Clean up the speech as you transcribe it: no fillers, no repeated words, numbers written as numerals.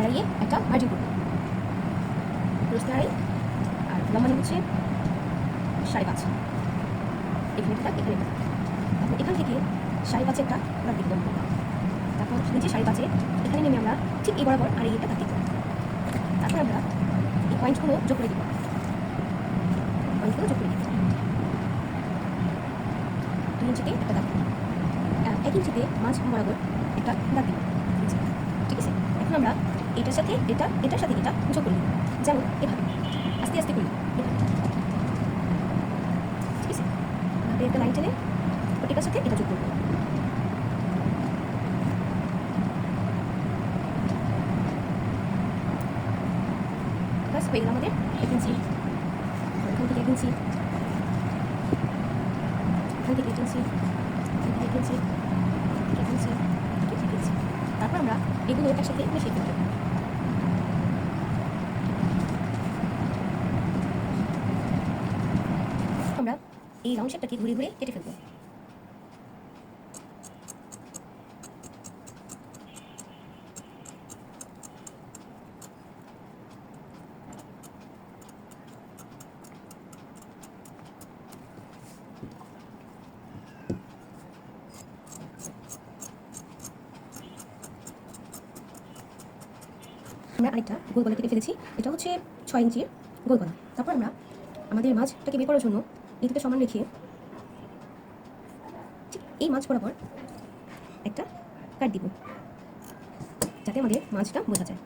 আড়াইয়ে একটা মার্জিন করবো, প্রস্থে আড়াই আর লম্বা নিয়ে হচ্ছে 5.5, এখানে একটা এখানে একটা। তারপর এখান থেকে 5.5 একটা দাগ দিব, তারপর নিচে 5.5 এখানে নেমে আমরা ঠিক এই বরাবর আড়াই একটা দাগ দিব। তারপর আমরা এই পয়েন্টগুলো যোগ করে দিব, পয়েন্টগুলো যোগ করে দিব। 2 ইঞ্চিতে একটা দাগ দিব, 1 ইঞ্চিতে মাঝ বরাবর একটা দাগ দিব, ঠিক আছে। এখন আমরা এটার সাথে এটা, এটার সাথে এটা যোগ করে দিব, যেমন এভাবে আস্তে আস্তে করি, ঠিক আছে। আমরা একটা লাইন টেনে প্রত্যেকটার সাথে এটা যোগ করবো। বাস হয়ে গেল আমাদের 1 ইঞ্চি। এখান থেকে 1 ইঞ্চি, এখান থেকে 1 ইঞ্চি, এখান থেকে 1 ইঞ্চি, 1 ইঞ্চি, 1 ইঞ্চি। তারপর আমরা এগুলো একসাথে মিশিয়ে ফেলবো। আমরা এই রাউন্ড শেপটাকে ঘুরে ঘুরে কেটে ফেলবো। আমরা আরেকটা গোল গলা কেটে ফেলেছি, এটা হচ্ছে 6 ইঞ্চির গোল গলা। তারপর আমরা আমাদের মাছটাকে বের করার জন্য এই দুটো সমান রেখে ঠিক এই মাছ বরাবর একটা কাট দিব, যাতে আমাদের মাছটা বোঝা যায়।